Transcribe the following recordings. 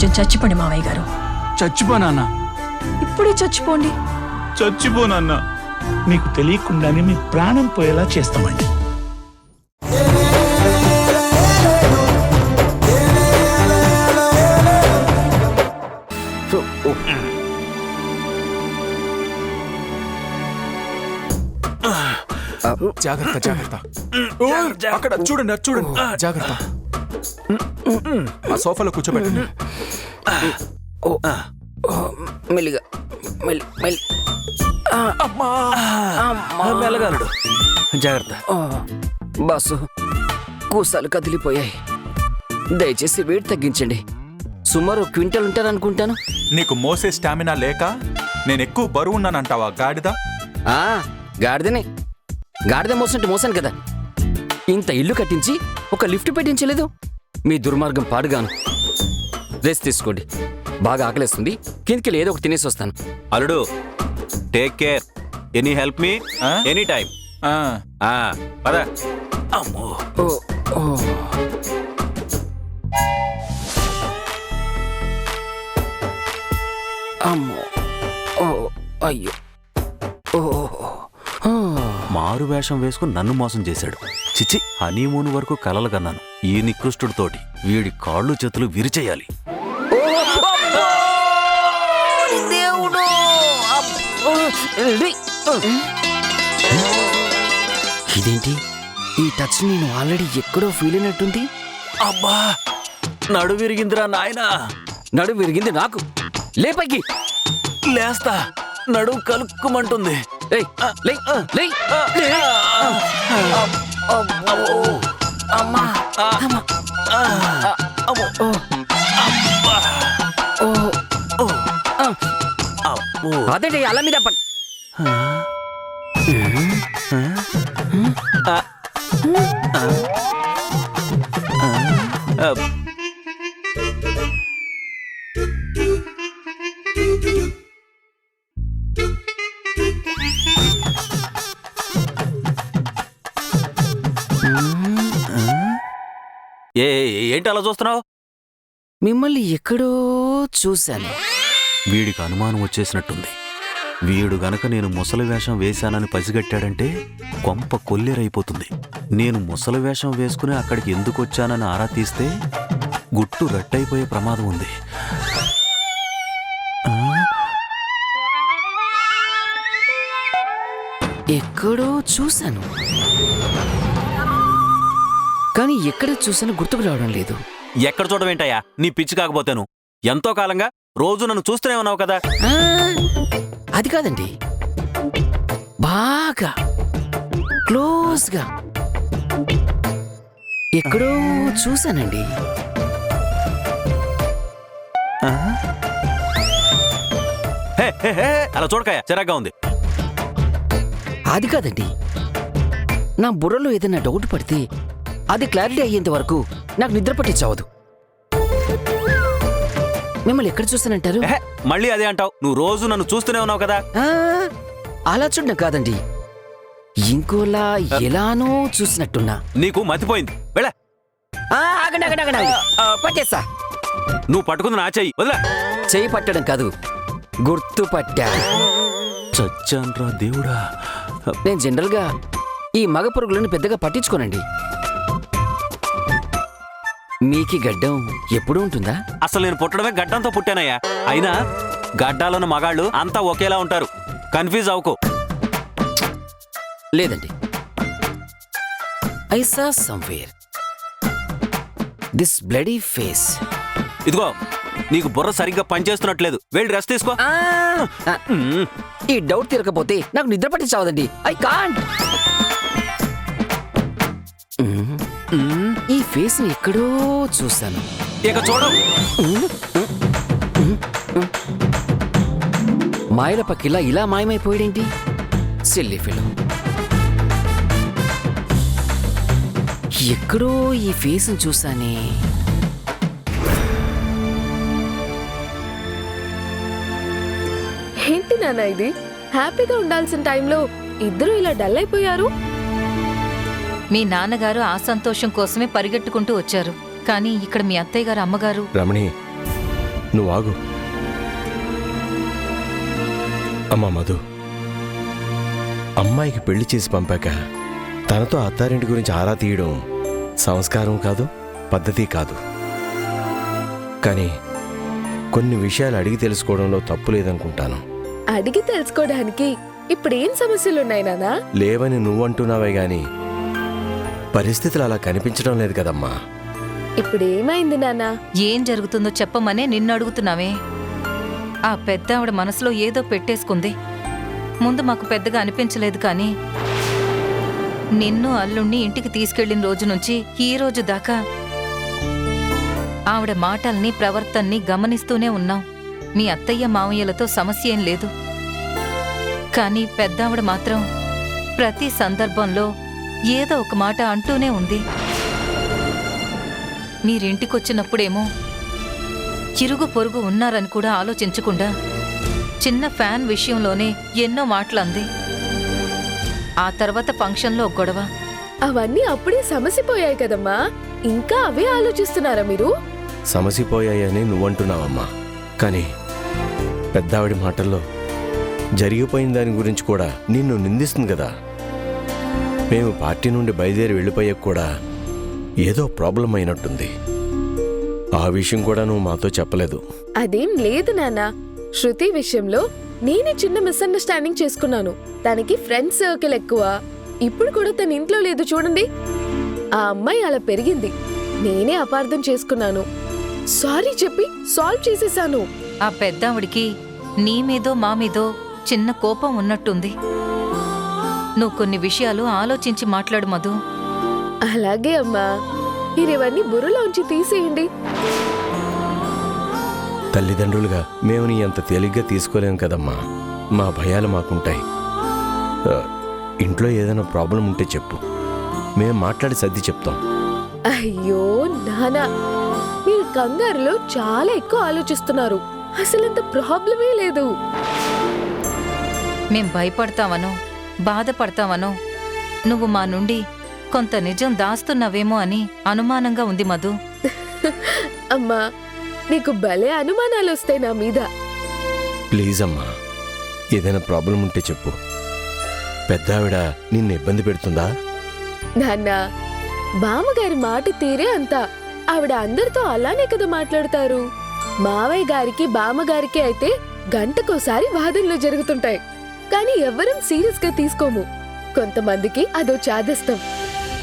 కొంచెం చచ్చిపోండి మావయ్య గారు. చచ్చిపోనా? ఇప్పుడే చచ్చిపోండి. చచ్చిపోనన్నా, మీకు తెలియకుండానే మీ ప్రాణం పోయేలా చేస్తామండి. జాగ్రత్త జాగ్రత్త. అక్కడ చూడండి, అది చూడండి. జాగ్రత్త. ఆ సోఫాలో కూర్చోబెట్టండి. మెల్లిగా మెల్లగాలడు. జాగ్రత్త. బాసు, కూసాలు కదిలిపోయాయి. దయచేసి వెయిట్ తగ్గించండి. సుమారు క్వింటల్ ఉంటారనుకుంటాను. నీకు మోసే స్టామినా లేక నేను ఎక్కువ బరువు ఉన్నానంటావా గాడిద? గాడిదనే. గాడిద మోసంటే మోసాను కదా. ఇంత ఇల్లు కట్టించి ఒక లిఫ్ట్ పెట్టించలేదు. మీ దుర్మార్గం పాడుగాను. రెస్ట్ తీసుకోండి. బాగా ఆకలేస్తుంది. కిందకి ఏదో ఒకటి తినేసి వస్తాను. అల్లుడు, take care. Any help me any time. పద. అమ్మో. అమ్మో. అయ్యో. మారు వేషం వేసుకుని నన్ను మోసం చేశాడు. చిచి, హనీమూన్ వరకు కలలు కన్నాను. ఈ నికృష్టుడితోటి వీడి కాళ్ళు చేతులు విరిచేయాలి. ఇదేంటి? ఈ టచ్ నేను ఆల్రెడీ ఎక్కడో ఫీల్ అయినట్టుంది. అబ్బా, నడు విరిగిందిరా నాయనా. నడు విరిగింది నాకు. లేపైకి లేస్తా. నడు కలుక్కుమంటుంది. అదే అలా మీద ఏంటి అలా చూస్తున్నావు? మిమ్మల్ని ఎక్కడో చూశాను. వీడికి అనుమానం వచ్చేసినట్టుంది. వీడు గనక నేను ముసలి వేషం వేశానని పసిగట్టాడంటే కొంప కొల్లేరైపోతుంది. నేను ముసలి వేషం వేసుకుని అక్కడికి ఎందుకు వచ్చానని ఆరా తీస్తే గుట్టు రట్టయిపోయే ప్రమాదం ఉంది. ఎక్కడో చూశాను, కానీ ఎక్కడ చూసానో గుర్తుకు రావడం లేదు. ఎక్కడ చూడవేంటయ్యా, నీ పిచ్చి కాకపోతేను. ఎంతో కాలంగా రోజు నన్ను చూస్తూనే ఉన్నావు కదా. అది కాదండి, బాగా క్లోజ్గా ఎక్కడో చూశానండి. అలా చూడకాయ, చిరాగ్గా ఉంది. అది కాదండి, నా బుర్రలో ఏదైనా డౌట్ పడితే అది క్లారిటీ అయ్యేంత వరకు నాకు నిద్ర పట్టించవదు. మిమ్మల్ని ఎక్కడ చూస్తానంటారు? మళ్ళీ అదే అంటావు. నువ్వు రోజు నన్ను చూస్తూనే ఉన్నావు కదా. అలా చూడడం కాదండి, ఇంకోలా ఎలానో చూసినట్టున్నా. నీకు మతిపోయింది. వెళ్ళ. పట్టేస్తా. నువ్వు పట్టుకుంది నా చెయ్యి. వదిలే. చెయ్యి పట్టడం కాదు, గుర్తు పట్టా. చచ్చాన్రా దేవుడా. నేను జనరల్గా ఈ మగ పురుగులను పెద్దగా పట్టించుకోనండి. మీకి గడ్డం ఎప్పుడూ ఉంటుందా? అసలు నేను పుట్టడమే గడ్డంతో పుట్టానయ్యా. అయినా గడ్డాలను మగాళ్ళు అంతా ఒకేలా ఉంటారు. కన్ఫ్యూజ్ అవుకో. లేదండి, I saw somewhere this bloody face. ఇదిగో, నీకు బుర్ర సరిగ్గా పనిచేస్తున్నట్లేదు. వెళ్ళి రెస్ట్ తీసుకో. ఈ డౌట్ తీరకపోతే నాకు నిద్ర పట్టించావదండి. I can't. ఈ ఫేస్ ని ఎక్కడో చూశాను. ఇక చూడు. మాయల పక్కిలా ఇలా మాయమైపోయాడేంటి? Silly fellow. ఎక్కడో ఈ ఫేస్ ని చూశానే. ఏంటి నాన్న ఇది? హ్యాపీగా ఉండాల్సిన టైంలో ఇద్దరు ఇలా డల్ అయిపోయారు. మీ నాన్నగారు ఆ సంతోషం కోసమే పరిగెట్టుకుంటూ వచ్చారు, కానీ ఇక్కడ మీ అత్తయ్య గారు, అమ్మగారు. రమణి, నువ్వు ఆగు. అమ్మా మధు, అమ్మాయికి పెళ్లి చేసి పంపాక తనతో అత్తారింటి గురించి ఆరా తీయడం సంస్కారం కాదు, పద్ధతి కాదు. కానీ కొన్ని విషయాలు అడిగి తెలుసుకోవడంలో తప్పు లేదనుకుంటాను. అడిగి తెలుసుకోవడానికి ఇప్పుడేం సమస్యలున్నాయి నానా? లేవని నువ్వంటున్నావే గాని పరిస్థితులు అలా కనిపించడం లేదు కదమ్మా. ఇప్పుడేమైంది నానా? ఏం జరుగుతుందో చెప్పమనే నిన్ను అడుగుతున్నావే. ఆ పెద్ద ఆవిడ మనసులో ఏదో పెట్టేసుకుంది. ముందు మాకు పెద్దగా అనిపించలేదు, కానీ నిన్ను అల్లుణ్ణి ఇంటికి తీసుకెళ్లిన రోజు నుంచి ఈ రోజు దాకా ఆవిడ మాటల్ని ప్రవర్తనని గమనిస్తూనే ఉన్నాం. మీ అత్తయ్య మామయ్యలతో సమస్య ఏం లేదు, కానీ పెద్దావిడ మాత్రం ప్రతి సందర్భంలో ఏదో ఒక మాట అంటూనే ఉంది. మీరింటికొచ్చినప్పుడేమో చిరుగు పొరుగు ఉన్నారని కూడా ఆలోచించకుండా చిన్న ఫ్యాన్ విషయంలోనే ఎన్నో మాటలంది. ఆ తర్వాత ఫంక్షన్లో గొడవ. అవన్నీ అప్పుడే సమసిపోయాయి కదమ్మా, ఇంకా అవే ఆలోచిస్తున్నారా మీరు? సమసిపోయాయని నువ్వంటున్నావమ్మా, కానీ పెద్దావిడి మాటల్లో జరిగిపోయిన దాని గురించి కూడా నిన్ను నిందిస్తుంది కదా. మేము పార్టీ నుండి బయలుదేరి వెళ్ళిపోయాక కూడా ఏదో ప్రాబ్లం అయినట్టుంది. ఆ విషయం కూడా నువ్వు మాతో చెప్పలేదు. అదేం లేదు నాన్నా. శృతి విషయంలో నేనే చిన్న మిస్అండర్స్టాండింగ్ చేసుకున్నాను. తనకి ఫ్రెండ్స్ సర్కిల్ ఎక్కువ. ఇప్పుడు కూడా తన ఇంట్లో లేదు చూడండి. ఆ అమ్మాయి అలా పెరిగింది. నేనే అపార్థం చేసుకున్నాను. సారీ చెప్పి సాల్వ్ చేసేసాను. ఆ పెద్దావిడికి నీ మీదో మా మీదో చిన్న కోపం ఉన్నట్టుంది. నువ్వు కొన్ని విషయాలు ఆలోచించి మాట్లాడు మధు. అలాగే అమ్మా, మీరివన్నీ బుర్రలోంచి తీసేయండి. తల్లిదండ్రులుగా మేము నీ అంత తేలిగ్గా తీసుకోలేం కదమ్మా. మా భయాలు మాకుంటాయి. ఇంట్లో ఏదైనా ప్రాబ్లం ఉంటే చెప్పు, మేము మాట్లాడి సర్ది చెప్తాం. అయ్యో నానా, మీరు కంగారులో చాలా ఎక్కువ ఆలోచిస్తున్నారు. అసలంత ప్రాబ్లమే లేదు. మేం భయపడతావనో బాధపడతావనో నువ్వు మా నుండి కొంత నిజం దాస్తున్నావేమో అని అనుమానంగా ఉంది మధు. అమ్మా, నీకు భలే అనుమానాలు వస్తాయి నా మీద. ప్లీజ్ అమ్మా, ఏదైనా ప్రాబ్లం ఉంటే చెప్పు. పెద్దావిడ నిన్ను ఇబ్బంది పెడుతుందా? నాన్న, బామ్మగారి మాట తీరే అంతా. ఆవిడ అందరితో అలానే కదా మాట్లాడతారు. మావయ్య గారికి బామ్మగారికి అయితే గంటకోసారి వాదనలు జరుగుతుంటాయి. కానీ ఎవ్వరం సీరియస్ గా తీసుకోము. కొంతమందికి అదో చాదస్తం.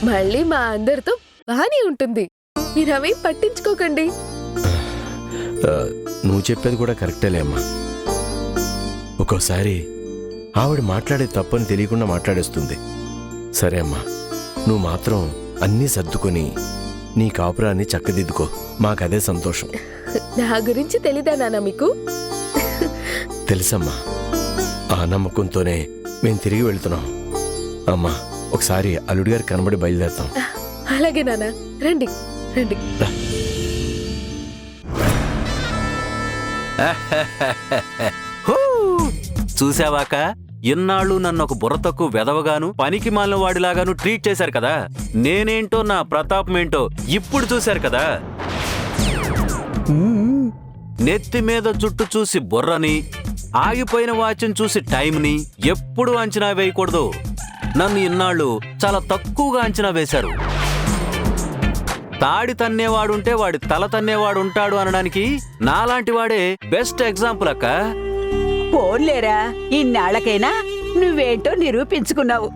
మళ్ళీ మా అందరితో బానే ఉంటుంది. మీరవేం పట్టించుకోకండి. నువ్వు చెప్పేది కూడా కరెక్టేలే అమ్మా. ఒక్కోసారి ఆవిడ మాట్లాడే తప్పని తెలియకుండా మాట్లాడేస్తుంది. సరే అమ్మా, నువ్వు మాత్రం అన్నీ సర్దుకొని నీ కాపురాన్ని చక్కదిద్దుకో. మాకదే సంతోషం. నా గురించి తెలీదా నాన్న మీకు? తెలుసమ్మా. ఆ నమ్మకంతోనే మేం తిరిగి వెళ్తున్నాం. అమ్మా, ఒకసారి అల్లుడి గారు కనబడి బయలుదేరుతాం. అలాగే నాన్న, రండి రండి. చూసావాక, ఇన్నాళ్ళు నన్ను ఒక బుర్ర తక్కువ వెదవగాను పనికి మాలిన వాడిలాగాను ట్రీట్ చేశారు కదా. నేనేంటో నా ప్రతాపమేంటో ఇప్పుడు చూశారు కదా. నెత్తి మీద జుట్టు చూసి బుర్రని, ఆగిపోయిన వాచ్ని చూసి టైంని ఎప్పుడు అంచనా వేయకూడదు. నన్ను ఇన్నాళ్ళు చాలా తక్కువగా అంచనా వేశారు. తాడి తన్నేవాడుంటే వాడి తల తన్నేవాడు ఉంటాడు అనడానికి నాలాంటి వాడే బెస్ట్ ఎగ్జాంపుల్ అక్క. పోన్లేరా, ఇన్నాళ్ళకైనా నువ్వేంటో నిరూపించుకున్నావు.